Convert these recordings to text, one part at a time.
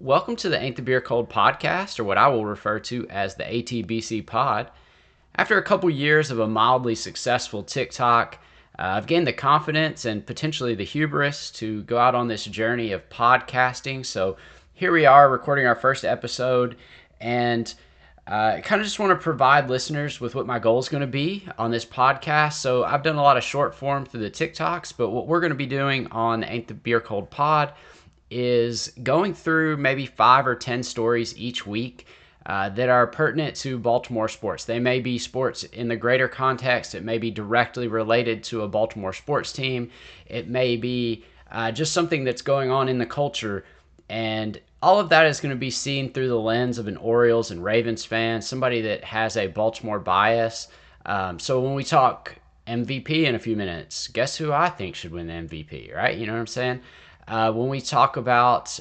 Welcome to the Ain't the Beer Cold podcast, or what I will refer to as the ATBC pod. After a couple years of a mildly successful TikTok, I've gained the confidence and potentially the hubris to go out on this journey of podcasting. So here we are recording our first episode, and I kind of just want to provide listeners with what my goal is going to be on this podcast. So I've done a lot of short form through the TikToks, but what we're going to be doing on Ain't the Beer Cold pod is going through maybe 5 or 10 stories each week that are pertinent to Baltimore sports. They may be sports in the greater context. It may be directly related to a Baltimore sports team. It may be just something that's going on in the culture. And all of that is going to be seen through the lens of an Orioles and Ravens fan, somebody that has a Baltimore bias. So when we talk MVP in a few minutes, guess who I think should win the MVP, right? You know what I'm saying? When we talk about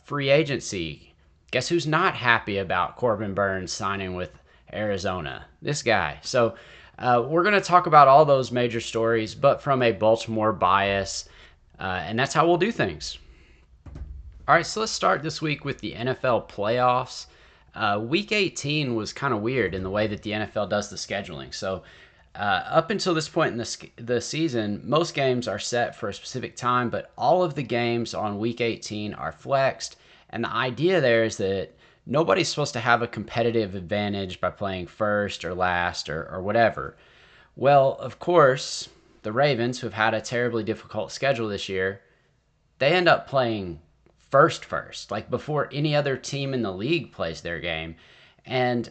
free agency, guess who's not happy about Corbin Burnes signing with Arizona? This guy. So we're going to talk about all those major stories, but from a Baltimore bias, and that's how we'll do things. All right, so let's start this week with the NFL playoffs. Week 18 was kind of weird in the way that the NFL does the scheduling. So up until this point in the season, most games are set for a specific time, but all of the games on Week 18 are flexed. And the idea there is that nobody's supposed to have a competitive advantage by playing first or last or whatever. Well, of course, the Ravens, who have had a terribly difficult schedule this year, they end up playing first, like before any other team in the league plays their game. And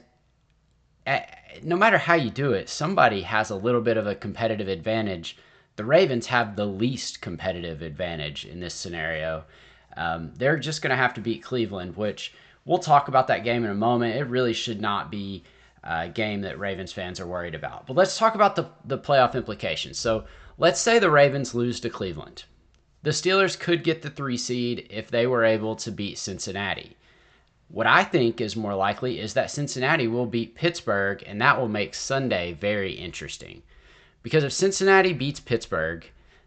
no matter how you do it, somebody has a little bit of a competitive advantage. The Ravens have the least competitive advantage in this scenario. They're just going to have to beat Cleveland, which we'll talk about that game in a moment. It really should not be a game that Ravens fans are worried about. But let's talk about the playoff implications. So let's say the Ravens lose to Cleveland. The Steelers could get the 3 seed if they were able to beat Cincinnati. What I think is more likely is that Cincinnati will beat Pittsburgh, and that will make Sunday very interesting. Because if Cincinnati beats Pittsburgh,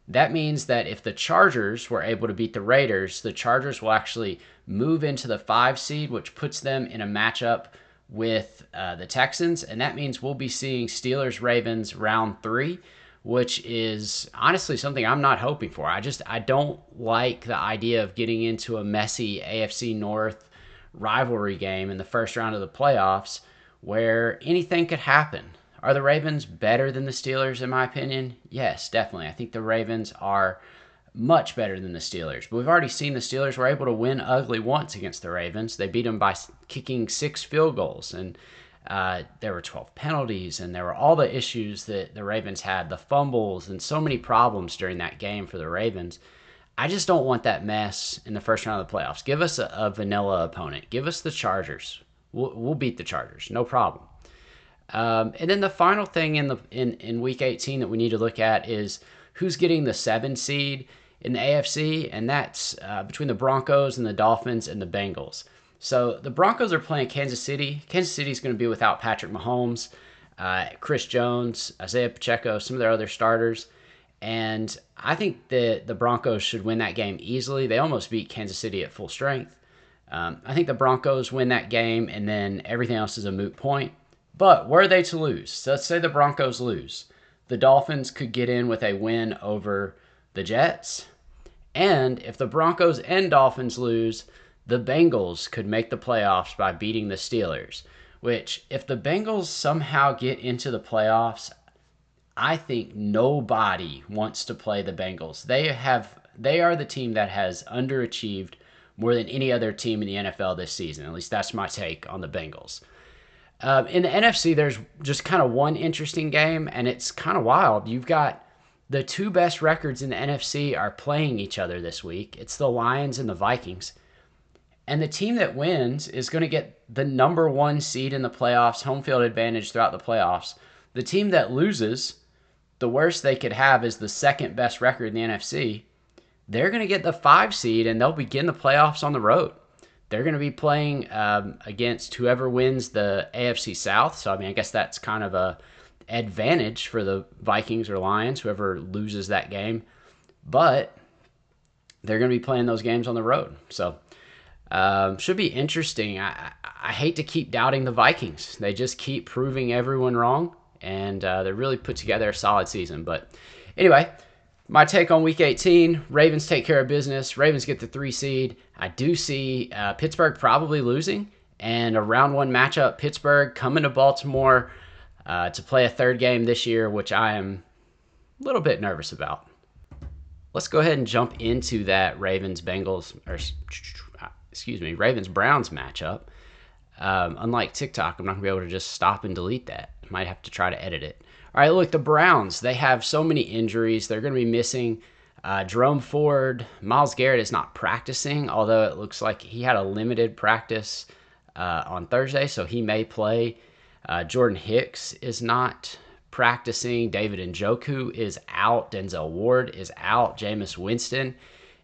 that means that if the Chargers were able to beat the Raiders, the Chargers will actually move into the 5 seed, which puts them in a matchup with the Texans, and that means we'll be seeing Steelers-Ravens round 3, which is honestly something I'm not hoping for. I don't like the idea of getting into a messy AFC North rivalry game in the first round of the playoffs where anything could happen. Are the Ravens better than the Steelers in my opinion? Yes, definitely. I think the Ravens are much better than the Steelers. But we've already seen the Steelers were able to win ugly once against the Ravens. They beat them by kicking 6 field goals, and there were 12 penalties, and there were all the issues that the Ravens had, the fumbles, and so many problems during that game for the Ravens. I just don't want that mess in the first round of the playoffs. Give us a vanilla opponent. Give us the Chargers. We'll beat the Chargers, no problem. And then the final thing in Week 18 that we need to look at is who's getting the 7 seed in the AFC, and that's between the Broncos and the Dolphins and the Bengals. So the Broncos are playing Kansas City. Kansas City is going to be without Patrick Mahomes, Chris Jones, Isaiah Pacheco, some of their other starters. And I think that the Broncos should win that game easily. They almost beat Kansas City at full strength. I think the Broncos win that game, and then everything else is a moot point. But were they to lose, so let's say the Broncos lose, the Dolphins could get in with a win over the Jets. And if the Broncos and Dolphins lose, the Bengals could make the playoffs by beating the Steelers, which if the Bengals somehow get into the playoffs, I think nobody wants to play the Bengals. They are the team that has underachieved more than any other team in the NFL this season. At least that's my take on the Bengals. In the NFC, there's just kind of one interesting game, and it's kind of wild. You've got the 2 best records in the NFC are playing each other this week. It's the Lions and the Vikings. And the team that wins is going to get the number 1 seed in the playoffs, home field advantage throughout the playoffs. The team that loses, the worst they could have is the 2nd best record in the NFC. They're going to get the 5 seed, and they'll begin the playoffs on the road. They're going to be playing against whoever wins the AFC South. So, I guess that's kind of a advantage for the Vikings or Lions, whoever loses that game. But they're going to be playing those games on the road. So Should be interesting. I hate to keep doubting the Vikings. They just keep proving everyone wrong, and they really put together a solid season. But anyway, my take on Week 18: Ravens take care of business. Ravens get the 3 seed. I do see Pittsburgh probably losing, and a round 1 matchup. Pittsburgh coming to Baltimore to play a third game this year, which I am a little bit nervous about. Let's go ahead and jump into that Ravens Browns matchup. Unlike TikTok, I'm not gonna be able to just stop and delete that. Might have to try to edit it. All right, look, the Browns, they have so many injuries. They're gonna be missing Jerome Ford. Myles Garrett is not practicing, although it looks like he had a limited practice on Thursday, so he may play. Jordan Hicks is not practicing. David Njoku is out. Denzel Ward is out. Jameis Winston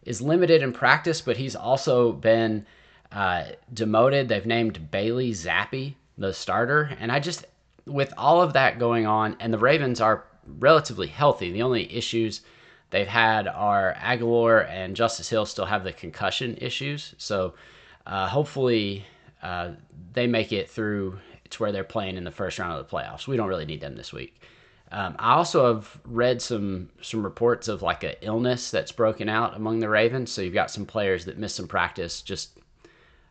is limited in practice, but he's also been demoted. They've named Bailey Zappi the starter. And with all of that going on, and the Ravens are relatively healthy, the only issues they've had are Aguilar and Justice Hill still have the concussion issues. So hopefully they make it through to where they're playing in the first round of the playoffs. We don't really need them this week. I also have read some reports of like an illness that's broken out among the Ravens. So you've got some players that missed some practice, just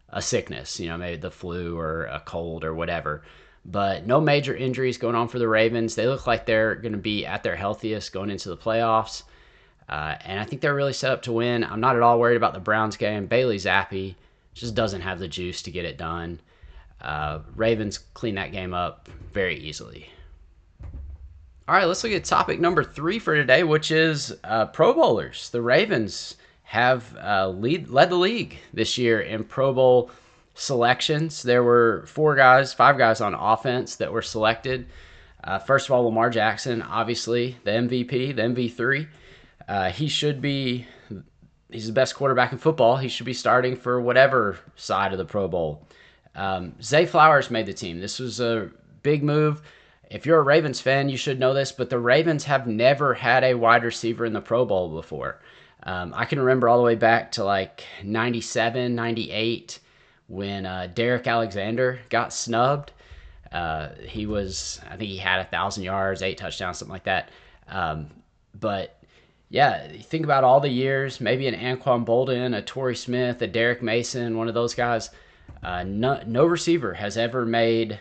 a sickness, maybe the flu or a cold or whatever. But no major injuries going on for the Ravens. They look like they're going to be at their healthiest going into the playoffs. And I think they're really set up to win. I'm not at all worried about the Browns game. Bailey Zappi just doesn't have the juice to get it done. Ravens clean that game up very easily. All right, let's look at topic number 3 for today, which is Pro Bowlers. The Ravens have led the league this year in Pro Bowl selections. There were 5 guys on offense that were selected. First of all, Lamar Jackson, obviously the MVP, the MV3. He's the best quarterback in football. He should be starting for whatever side of the Pro Bowl. Zay Flowers made the team. This was a big move. If you're a Ravens fan, you should know this, but the Ravens have never had a wide receiver in the Pro Bowl before. I can remember all the way back to like 97, 98 when Derek Alexander got snubbed. I think he had 1,000 yards, 8 touchdowns, something like that. But yeah, think about all the years, maybe an Anquan Bolden, a Torrey Smith, a Derek Mason, one of those guys. No receiver has ever made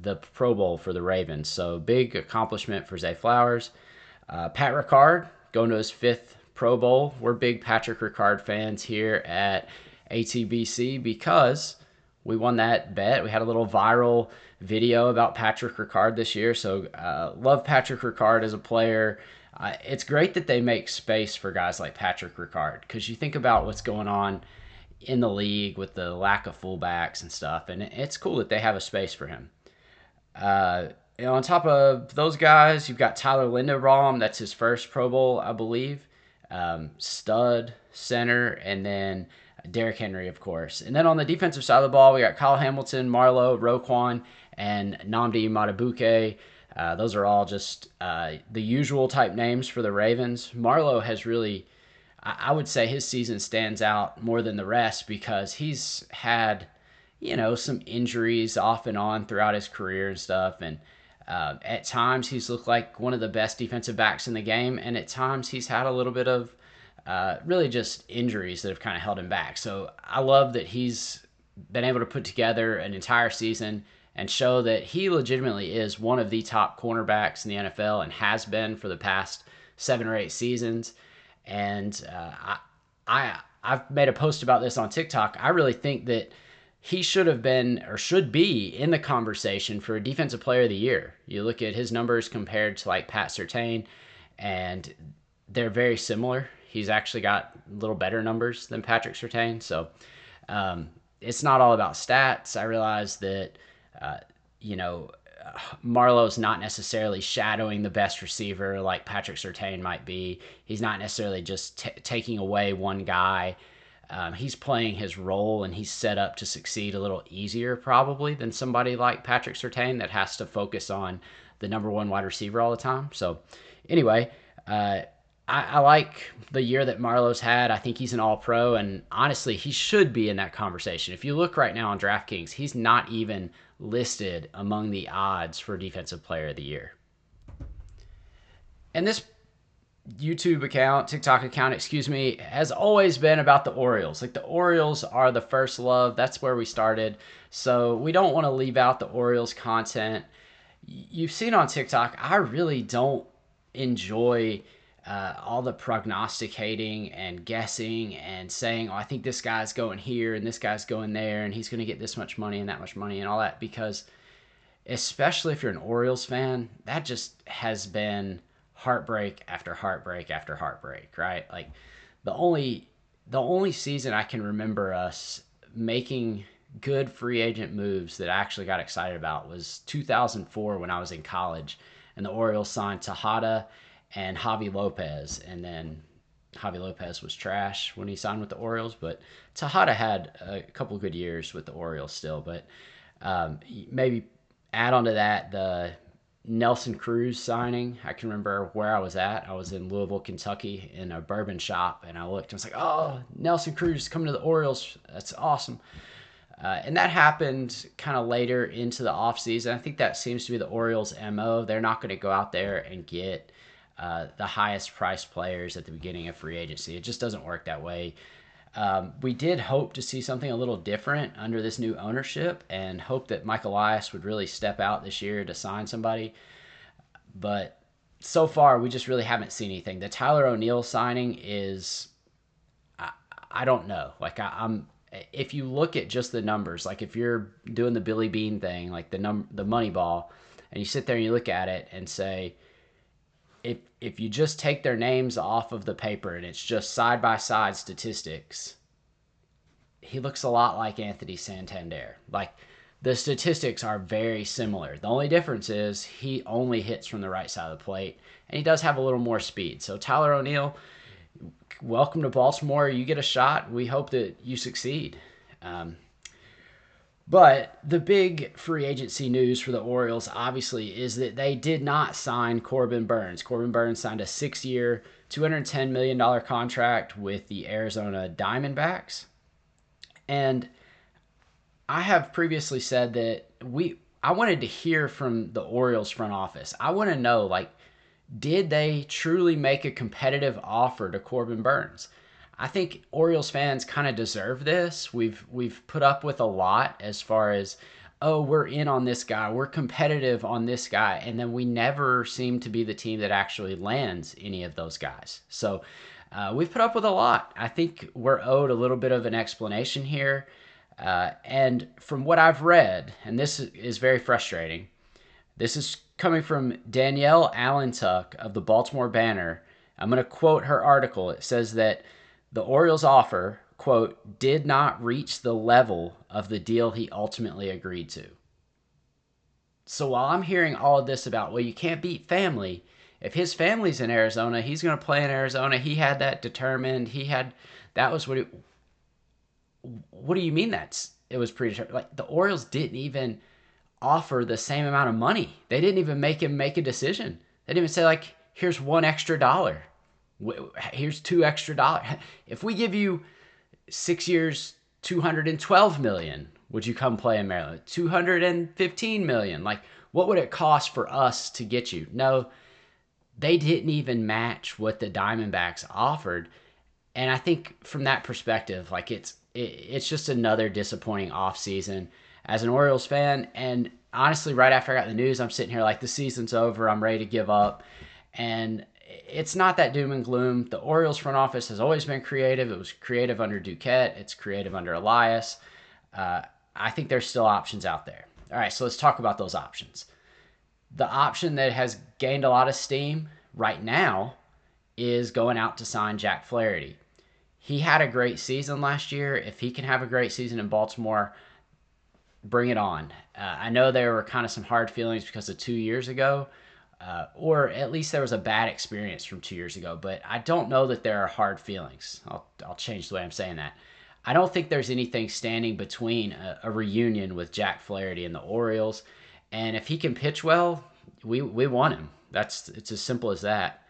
the Pro Bowl for the Ravens. So big accomplishment for Zay Flowers. Pat Ricard going to his 5th Pro Bowl. We're big Patrick Ricard fans here at ATBC because we won that bet. We had a little viral video about Patrick Ricard this year. So love Patrick Ricard as a player. It's great that they make space for guys like Patrick Ricard because you think about what's going on in the league with the lack of fullbacks and stuff, and it's cool that they have a space for him. On top of those guys, you've got Tyler Linderbaum. That's his first Pro Bowl, I believe. Stud center, and then Derrick Henry, of course. And then on the defensive side of the ball, we got Kyle Hamilton, Marlowe, Roquan, and Nnamdi Madubuike. Those are all just the usual type names for the Ravens. Marlowe has really, I would say his season stands out more than the rest because he's had, some injuries off and on throughout his career and stuff. And at times he's looked like one of the best defensive backs in the game. And at times he's had a little bit of really just injuries that have kind of held him back. So I love that he's been able to put together an entire season and show that he legitimately is one of the top cornerbacks in the NFL and has been for the past 7 or 8 seasons. And I've made a post about this on TikTok. I really think that he should have been or should be in the conversation for Defensive Player of the Year. You look at his numbers compared to like Pat Surtain, and they're very similar. He's actually got a little better numbers than Patrick Surtain. So it's not all about stats. I realize that, Marlowe's not necessarily shadowing the best receiver like Patrick Surtain might be. He's not necessarily just taking away one guy. He's playing his role, and he's set up to succeed a little easier probably than somebody like Patrick Surtain that has to focus on the number 1 wide receiver all the time. So anyway, I like the year that Marlowe's had. I think he's an all-pro, and honestly, he should be in that conversation. If you look right now on DraftKings, he's not even listed among the odds for Defensive Player of the Year. And this TikTok account, excuse me, has always been about the Orioles. Like the Orioles are the first love. That's where we started. So we don't want to leave out the Orioles content. You've seen on TikTok, I really don't enjoy all the prognosticating and guessing and saying, oh, I think this guy's going here and this guy's going there and he's going to get this much money and that much money and all that, because especially if you're an Orioles fan, that just has been heartbreak after heartbreak after heartbreak, right? Like the only the only season I can remember us making good free agent moves that I actually got excited about was 2004 when I was in college and the Orioles signed Tejada and Javi Lopez, and then Javi Lopez was trash when he signed with the Orioles, but Tejada had a couple of good years with the Orioles still. But maybe add on to that the Nelson Cruz signing. I can remember where I was at. I was in Louisville, Kentucky in a bourbon shop, and I looked and I was like, oh, Nelson Cruz coming to the Orioles. That's awesome. And that happened kind of later into the offseason. I think that seems to be the Orioles' MO. They're not going to go out there and get the highest priced players at the beginning of free agency. It just doesn't work that way. We did hope to see something a little different under this new ownership and hope that Mike Elias would really step out this year to sign somebody. But so far, we just really haven't seen anything. The Tyler O'Neill signing is, I don't know. Like I'm if you look at just the numbers, like if you're doing the Billy Bean thing, like the money ball, and you sit there and you look at it and say, if you just take their names off of the paper and it's just side by side statistics, he looks a lot like Anthony Santander. Like the statistics are very similar. The only difference is he only hits from the right side of the plate, and he does have a little more speed. So Tyler O'Neill, welcome to Baltimore. You get a shot. We hope that you succeed. But the big free agency news for the Orioles, obviously, is that they did not sign Corbin Burnes. Corbin Burnes signed a 6-year, $210 million contract with the Arizona Diamondbacks. And I have previously said that I wanted to hear from the Orioles front office. I want to know, like, did they truly make a competitive offer to Corbin Burnes? I think Orioles fans kind of deserve this. We've put up with a lot as far as, oh, we're in on this guy, we're competitive on this guy, and then we never seem to be the team that actually lands any of those guys. So we've put up with a lot. I think we're owed a little bit of an explanation here. And from what I've read, and this is very frustrating, this is coming from Danielle Allentuck of the Baltimore Banner. I'm going to quote her article. It says that the Orioles offer, quote, did not reach the level of the deal he ultimately agreed to. So while I'm hearing all of this about, well, you can't beat family, if his family's in Arizona, he's going to play in Arizona. He had that determined. That was what do you mean it was predetermined? Like the Orioles didn't even offer the same amount of money. They didn't even make him make a decision. They didn't even say, like, here's $1 extra. Here's $2 extra. If we give you 6 years, $212 million, would you come play in Maryland? $215 million. Like, what would it cost for us to get you? No, they didn't even match what the Diamondbacks offered. And I think from that perspective, like it's just another disappointing offseason as an Orioles fan. And honestly, right after I got the news, I'm sitting here like the season's over. I'm ready to give up. And it's not that doom and gloom. The Orioles front office has always been creative. It was creative under Duquette. It's creative under Elias. I think there's still options out there. All right, so let's talk about those options. The option that has gained a lot of steam right now is going out to sign Jack Flaherty. He had a great season last year. If he can have a great season in Baltimore, bring it on. I know there were kind of some hard feelings because of 2 years ago, or at least there was a bad experience from 2 years ago, but I don't know that there are hard feelings. I'll change the way I'm saying that. I don't think there's anything standing between a reunion with Jack Flaherty and the Orioles, and if he can pitch well, we want him. It's as simple as that.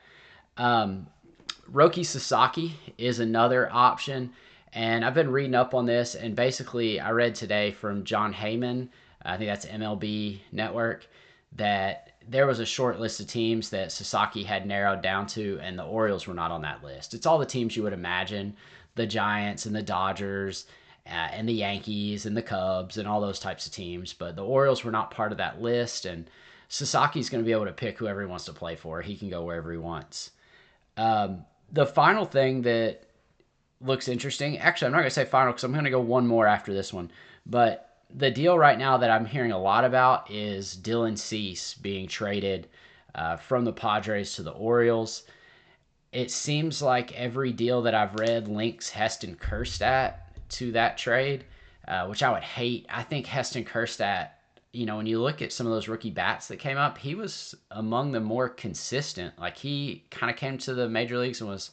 Roki Sasaki is another option, and I've been reading up on this, and basically I read today from John Heyman, I think that's MLB Network, that there was a short list of teams that Sasaki had narrowed down to, and the Orioles were not on that list. It's all the teams you would imagine, the Giants and the Dodgers, and the Yankees and the Cubs and all those types of teams, but the Orioles were not part of that list, and Sasaki's going to be able to pick whoever he wants to play for. He can go wherever he wants. The final thing that looks interesting, actually, I'm not going to say final because I'm going to go one more after this one, but the deal right now that I'm hearing a lot about is Dylan Cease being traded from the Padres to the Orioles. It seems like every deal that I've read links Heston Kjerstad to that trade, which I would hate. I think Heston Kjerstad, when you look at some of those rookie bats that came up, he was among the more consistent. Like, he kind of came to the major leagues and was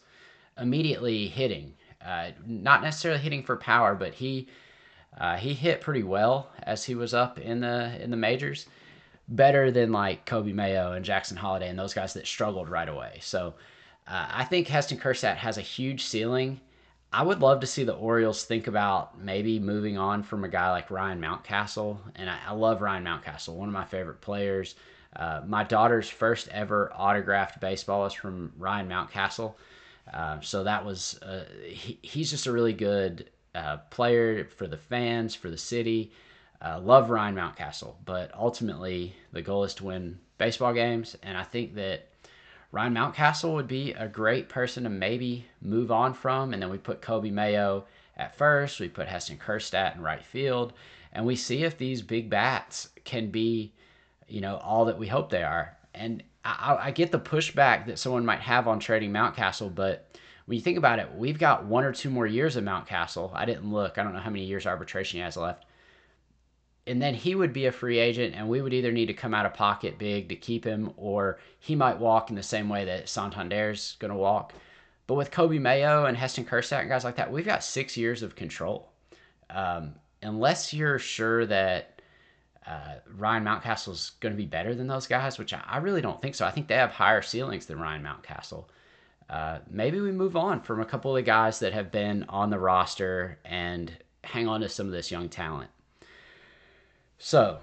immediately hitting. Not necessarily hitting for power, but he hit pretty well as he was up in the majors. Better than like Kobe Mayo and Jackson Holliday and those guys that struggled right away. So I think Heston Kjerstad has a huge ceiling. I would love to see the Orioles think about maybe moving on from a guy like Ryan Mountcastle. And I love Ryan Mountcastle, one of my favorite players. My daughter's first ever autographed baseball is from Ryan Mountcastle. So that was, he's just a really good player for the fans, for the city. Love Ryan Mountcastle, but ultimately the goal is to win baseball games, and I think that Ryan Mountcastle would be a great person to maybe move on from, and then we put Kobe Mayo at first, we put Heston Kjerstad in right field, and we see if these big bats can be, all that we hope they are. And I get the pushback that someone might have on trading Mountcastle, but when you think about it, we've got 1 or 2 more years of Mountcastle. I didn't look. I don't know how many years arbitration he has left. And then he would be a free agent, and we would either need to come out of pocket big to keep him, or he might walk in the same way that Santander's going to walk. But with Kobe Mayo and Heston Kjerstad and guys like that, we've got 6 years of control. Unless you're sure that Ryan Mountcastle is going to be better than those guys, which I really don't think so. I think they have higher ceilings than Ryan Mountcastle. Maybe we move on from a couple of the guys that have been on the roster and hang on to some of this young talent. So,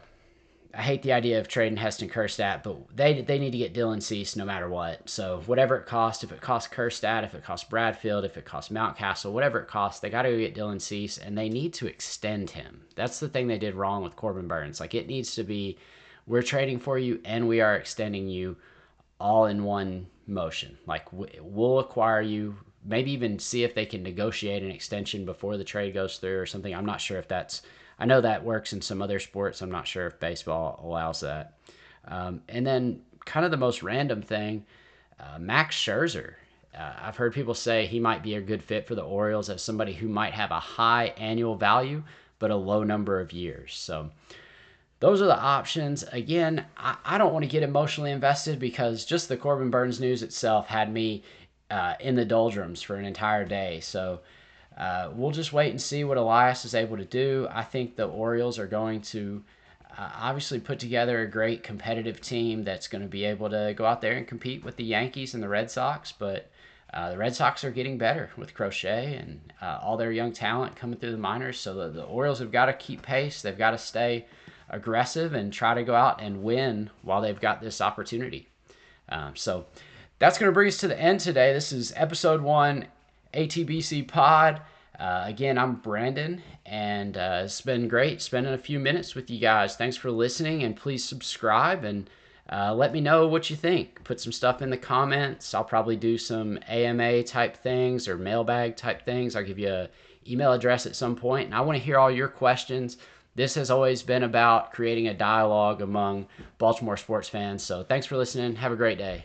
I hate the idea of trading Heston Kjerstad, but they need to get Dylan Cease no matter what. So, whatever it costs, if it costs Kjerstad, if it costs Bradfield, if it costs Mountcastle, whatever it costs, they got to go get Dylan Cease, and they need to extend him. That's the thing they did wrong with Corbin Burnes. Like, it needs to be, we're trading for you, and we are extending you all in one motion. Like, we'll acquire you, maybe even see if they can negotiate an extension before the trade goes through or something. I'm not sure if that's, I know that works in some other sports. I'm not sure if baseball allows that. And then kind of the most random thing, Max Scherzer. I've heard people say he might be a good fit for the Orioles as somebody who might have a high annual value, but a low number of years. So those are the options. Again, I don't want to get emotionally invested because just the Corbin Burnes news itself had me in the doldrums for an entire day. So we'll just wait and see what Elias is able to do. I think the Orioles are going to obviously put together a great competitive team that's going to be able to go out there and compete with the Yankees and the Red Sox. But the Red Sox are getting better with Crochet and all their young talent coming through the minors. So the Orioles have got to keep pace. They've got to stay aggressive and try to go out and win while they've got this opportunity. So that's going to bring us to the end today. This is episode 1, ATBC Pod. Again, I'm Brandon, and it's been great spending a few minutes with you guys. Thanks for listening, and please subscribe and let me know what you think. Put some stuff in the comments. I'll probably do some AMA type things or mailbag type things. I'll give you an email address at some point, and I want to hear all your questions. This has always been about creating a dialogue among Baltimore sports fans. So thanks for listening. Have a great day.